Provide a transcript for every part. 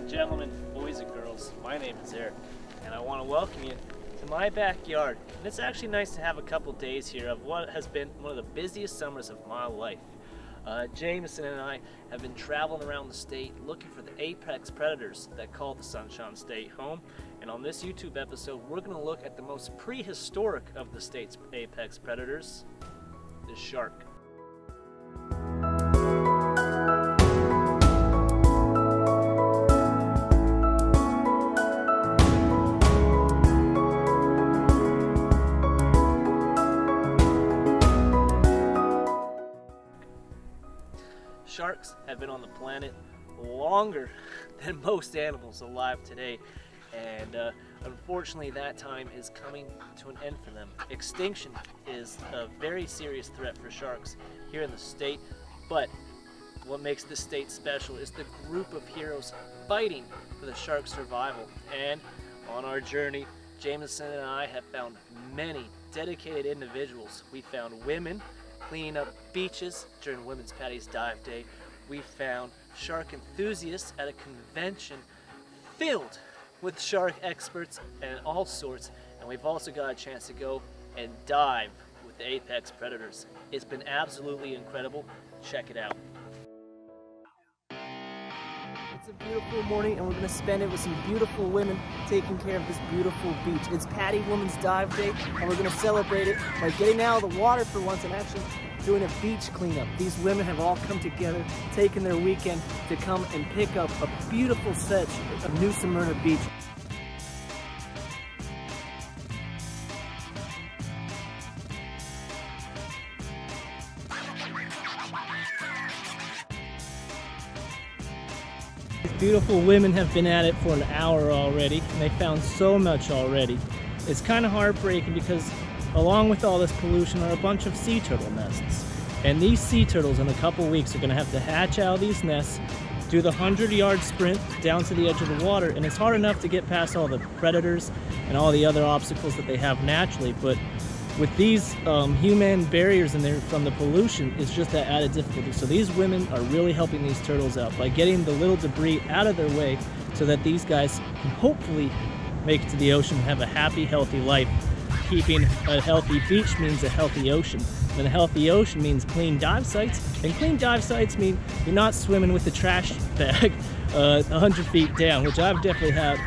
Gentlemen, boys and girls, my name is Eric, and I want to welcome you to my backyard. And it's actually nice to have a couple days here of what has been one of the busiest summers of my life. Jameson and I have been traveling around the state looking for the apex predators that call the Sunshine State home. And on this YouTube episode, we're going to look at the most prehistoric of the state's apex predators, the shark. Sharks have been on the planet longer than most animals alive today, and unfortunately that time is coming to an end for them. Extinction is a very serious threat for sharks here in the state, but what makes this state special is the group of heroes fighting for the shark's survival. And on our journey, Jameson and I have found many dedicated individuals. We found women cleaning up beaches during Women's Paddy's Dive Day. We found shark enthusiasts at a convention filled with shark experts and all sorts. And we've also got a chance to go and dive with the apex predators. It's been absolutely incredible. Check it out. It's a beautiful morning, and we're going to spend it with some beautiful women taking care of this beautiful beach. It's Paddy Women's Dive Day, and we're going to celebrate it by getting out of the water for once and actually doing a beach cleanup. These women have all come together, taking their weekend to come and pick up a beautiful stretch of New Smyrna Beach. Beautiful women have been at it for an hour already, and they found so much already. It's kind of heartbreaking because along with all this pollution are a bunch of sea turtle nests. And these sea turtles in a couple weeks are going to have to hatch out of these nests, do the 100-yard sprint down to the edge of the water, and it's hard enough to get past all the predators and all the other obstacles that they have naturally, but with these human barriers in there from the pollution, it's just that added difficulty. So these women are really helping these turtles out by getting the little debris out of their way so that these guys can hopefully make it to the ocean and have a happy, healthy life. Keeping a healthy beach means a healthy ocean. And a healthy ocean means clean dive sites. And clean dive sites mean you're not swimming with the trash bag 100 feet down, which I've definitely had.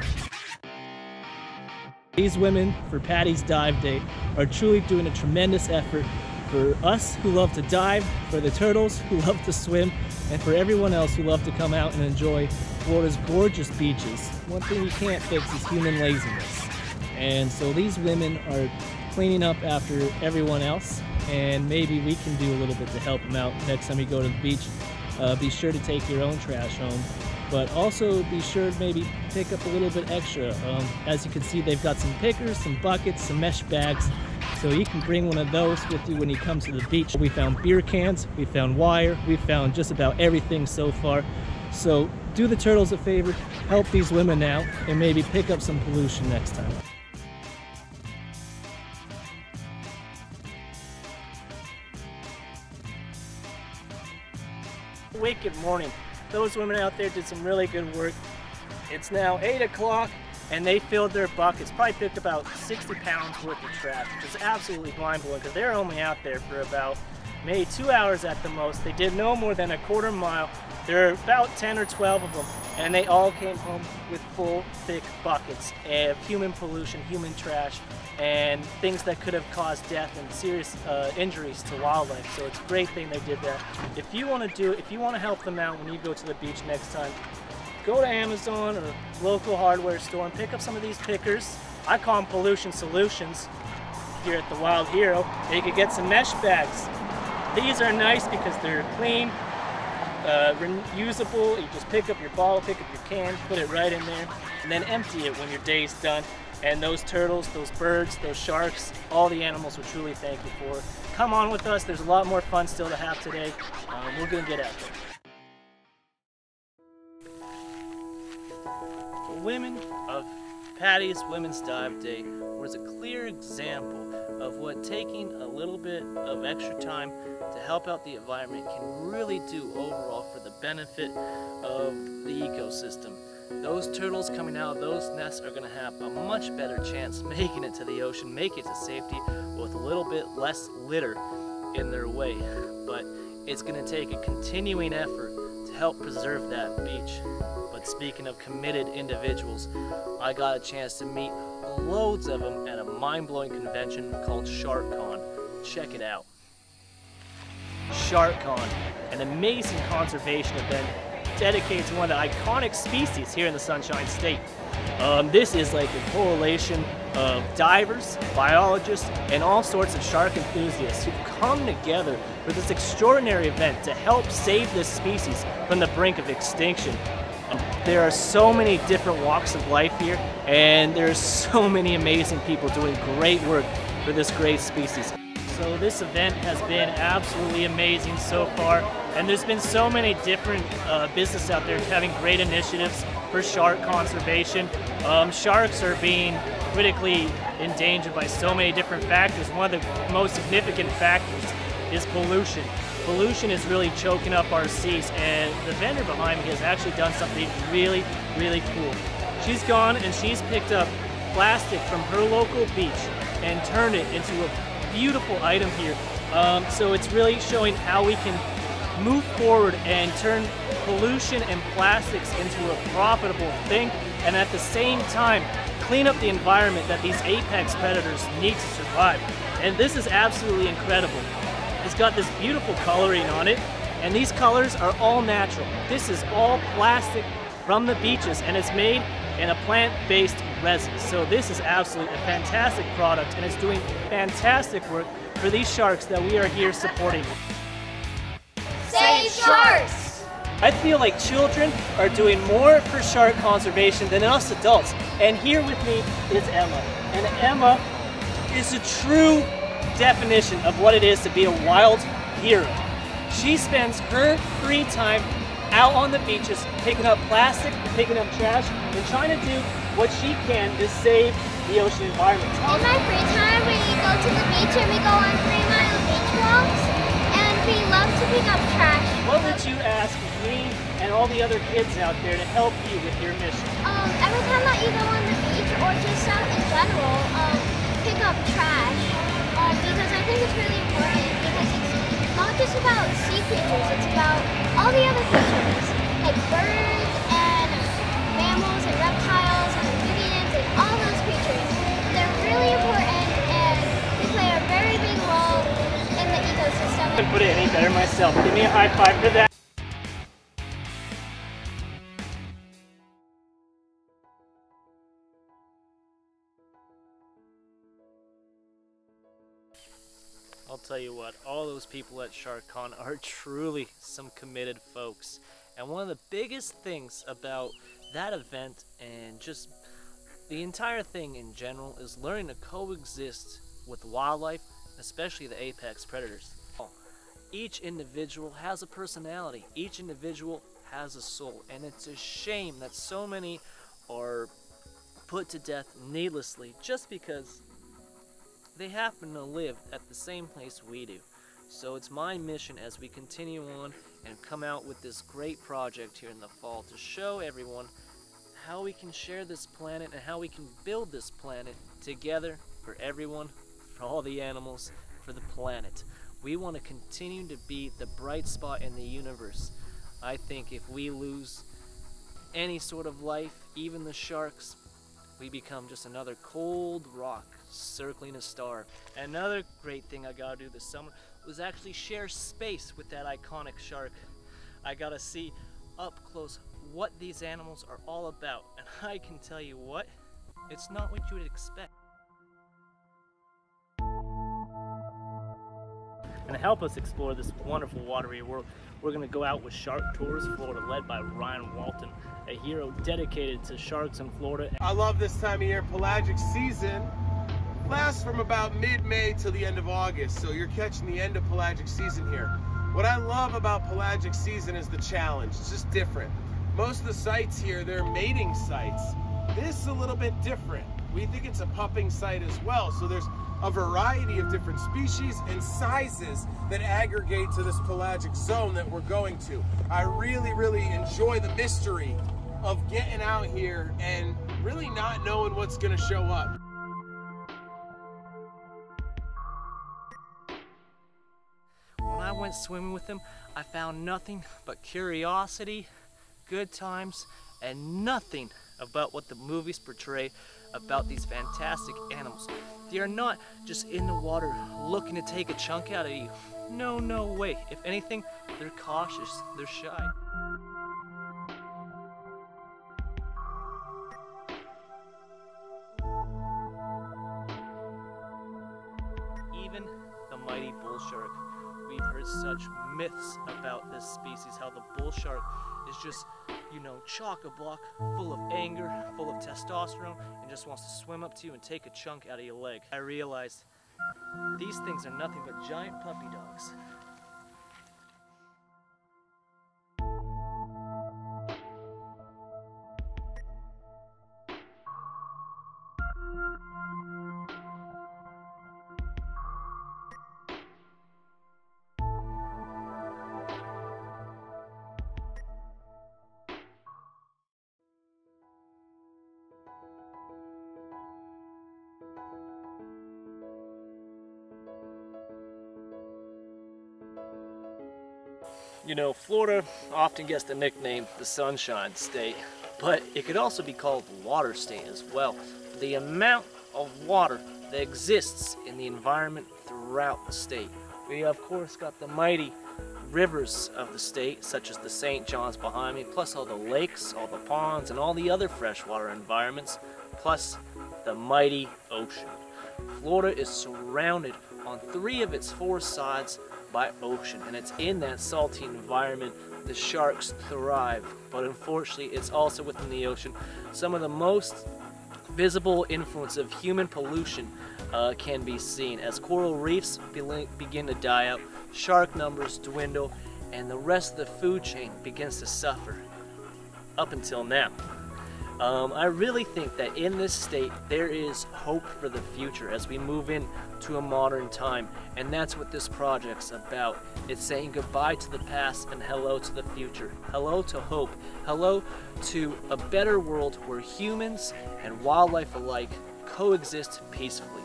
These women for Paddy's Dive Day are truly doing a tremendous effort for us who love to dive, for the turtles who love to swim, and for everyone else who love to come out and enjoy Florida's gorgeous beaches. One thing you can't fix is human laziness. And so these women are cleaning up after everyone else, and maybe we can do a little bit to help them out next time you go to the beach. Be sure to take your own trash home, but also be sure to maybe pick up a little bit extra. As you can see, they've got some pickers, some buckets, some mesh bags, so you can bring one of those with you when you come to the beach. We found beer cans, we found wire, we found just about everything so far. So do the turtles a favor, help these women out, and maybe pick up some pollution next time. Wicked morning. Those women out there did some really good work. It's now 8 o'clock and they filled their buckets, probably picked about 60 pounds worth of trash, which is absolutely mind-blowing because they're only out there for about maybe 2 hours at the most. They did no more than a quarter mile. There are about 10 or 12 of them, and they all came home with full, thick buckets of human pollution, human trash, and things that could have caused death and serious injuries to wildlife. So it's a great thing they did that. If you want to help them out when you go to the beach next time, go to Amazon or local hardware store and pick up some of these pickers. I call them pollution solutions here at the Wild Hero. And you could get some mesh bags. These are nice because they're clean, reusable. You just pick up your bottle, pick up your can, put it right in there, and then empty it when your day's done. And those turtles, those birds, those sharks, all the animals will truly thank you for it. Come on with us. There's a lot more fun still to have today. We're going to get out there. The women of Patty's Women's Dive Day was a clear example of what taking a little bit of extra time to help out the environment can really do overall for the benefit of the ecosystem. Those turtles coming out of those nests are going to have a much better chance making it to the ocean, make it to safety with a little bit less litter in their way. But it's going to take a continuing effort to help preserve that beach. But speaking of committed individuals, I got a chance to meet loads of them at a mind-blowing convention called SharkCon. Check it out. SharkCon, an amazing conservation event dedicated to one of the iconic species here in the Sunshine State. This is like a coalition of divers, biologists, and all sorts of shark enthusiasts who've come together for this extraordinary event to help save this species from the brink of extinction. There are so many different walks of life here, and there's so many amazing people doing great work for this great species. So this event has been absolutely amazing so far, and there's been so many different businesses out there having great initiatives for shark conservation. Sharks are being critically endangered by so many different factors. One of the most significant factors is pollution. Pollution is really choking up our seas, and the vendor behind me has actually done something really, really cool. She's gone and she's picked up plastic from her local beach and turned it into a beautiful item here. So it's really showing how we can move forward and turn pollution and plastics into a profitable thing, and at the same time clean up the environment that these apex predators need to survive. And this is absolutely incredible. It's got this beautiful coloring on it, and these colors are all natural. This is all plastic from the beaches, and it's made in a plant-based resin. So this is absolutely a fantastic product, and it's doing fantastic work for these sharks that we are here supporting. Save sharks! I feel like children are doing more for shark conservation than us adults. And here with me is Emma. And Emma is a true definition of what it is to be a wild hero. She spends her free time out on the beaches, picking up plastic, picking up trash, and trying to do what she can to save the ocean environment. In my free time, we go to the beach and we go on 3-mile beach walks, and we love to pick up trash. What would you ask me and all the other kids out there to help you with your mission? Every time that you go on the beach or just out in general, pick up trash, because I think it's really important, because it's not just about sea creatures, it's about all the other creatures, like birds and mammals and reptiles and amphibians and all those creatures. They're really important, and they play a very big role in the ecosystem. I couldn't put it any better myself. Give me a high five for that. I'll tell you what, all those people at SharkCon are truly some committed folks. And one of the biggest things about that event and just the entire thing in general is learning to coexist with wildlife, especially the apex predators. Each individual has a personality, each individual has a soul, and it's a shame that so many are put to death needlessly just because they happen to live at the same place we do. So it's my mission as we continue on and come out with this great project here in the fall to show everyone how we can share this planet and how we can build this planet together for everyone, for all the animals, for the planet. We want to continue to be the bright spot in the universe. I think if we lose any sort of life, even the sharks, we become just another cold rock circling a star. Another great thing I gotta do this summer was actually share space with that iconic shark. I gotta see up close what these animals are all about, and I can tell you what, it's not what you would expect. And to help us explore this wonderful watery world, we're going to go out with Shark Tours Florida, led by Ryan Walton, a hero dedicated to sharks in Florida. I love this time of year. Pelagic season lasts from about mid-May till the end of August, so you're catching the end of pelagic season here. What I love about pelagic season is the challenge. It's just different. Most of the sites here, they're mating sites. This is a little bit different. We think it's a pupping site as well, so there's a variety of different species and sizes that aggregate to this pelagic zone that we're going to. I really, really enjoy the mystery of getting out here and really not knowing what's gonna show up. When I went swimming with him, I found nothing but curiosity, good times, and nothing about what the movies portray about these fantastic animals. They are not just in the water looking to take a chunk out of you. No, no way. If anything, they're cautious, they're shy. Even the mighty bull shark. We've heard such myths about this species, how the bull shark is just, you know, chock-a-block, full of anger, full of testosterone, and just wants to swim up to you and take a chunk out of your leg. I realized these things are nothing but giant puppy dogs. You know, Florida often gets the nickname the Sunshine State, but it could also be called the Water State as well. The amount of water that exists in the environment throughout the state. We of course got the mighty rivers of the state, such as the St. John's behind me, plus all the lakes, all the ponds, and all the other freshwater environments, plus the mighty ocean. Florida is surrounded on 3 of its 4 sides by ocean, and it's in that salty environment the sharks thrive. But unfortunately, it's also within the ocean. Some of the most visible influence of human pollution can be seen as coral reefs begin to die out, shark numbers dwindle, and the rest of the food chain begins to suffer up until now. I really think that in this state there is hope for the future as we move into a modern time, and that's what this project's about. It's saying goodbye to the past and hello to the future. Hello to hope. Hello to a better world where humans and wildlife alike coexist peacefully.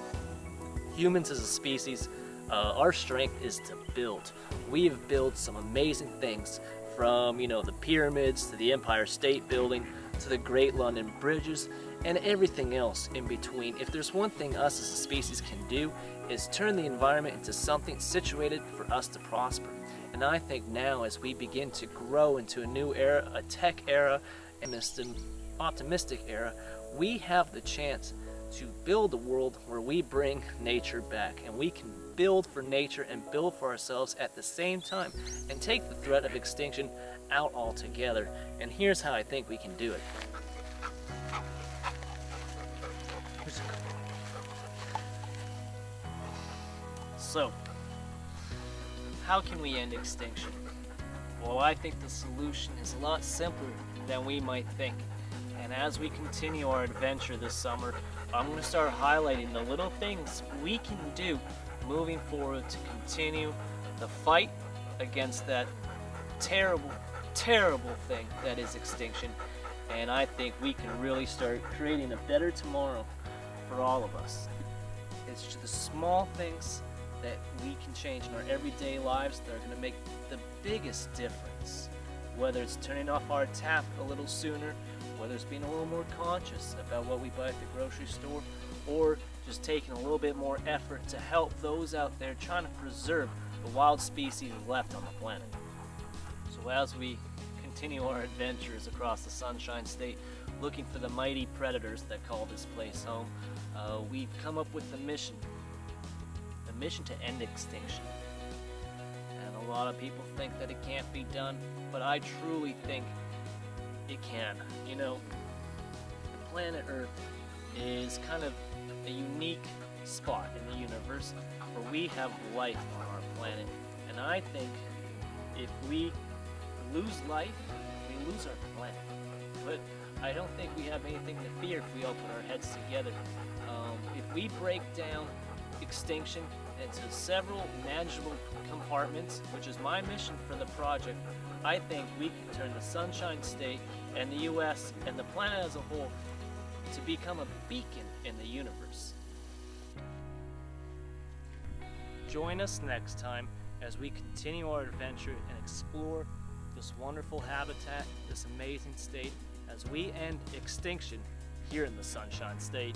Humans as a species, our strength is to build. We have built some amazing things, from, you know, the pyramids to the Empire State Building to the Great London Bridges and everything else in between. If there's one thing us as a species can do, is turn the environment into something situated for us to prosper. And I think now, as we begin to grow into a new era, a tech era, and an optimistic era, we have the chance to build a world where we bring nature back, and we can build for nature and build for ourselves at the same time, and take the threat of extinction out altogether. And here's how I think we can do it. So, how can we end extinction? Well, I think the solution is a lot simpler than we might think. And as we continue our adventure this summer, I'm going to start highlighting the little things we can do moving forward to continue the fight against that terrible, terrible thing that is extinction. And I think we can really start creating a better tomorrow for all of us. It's just the small things that we can change in our everyday lives that are going to make the biggest difference. Whether it's turning off our tap a little sooner, whether it's being a little more conscious about what we buy at the grocery store, or just taking a little bit more effort to help those out there trying to preserve the wild species left on the planet. So as we continue our adventures across the Sunshine State, looking for the mighty predators that call this place home, we've come up with a mission to end extinction. lot of people think that it can't be done, but I truly think it can. You know, planet Earth is kind of a unique spot in the universe where we have life on our planet. And I think if we lose life, we lose our planet. But I don't think we have anything to fear if we all put our heads together. If we break down extinction into several manageable compartments, which is my mission for the project, I think we can turn the Sunshine State and the US and the planet as a whole to become a beacon in the universe. Join us next time as we continue our adventure and explore this wonderful habitat, this amazing state, as we end extinction here in the Sunshine State.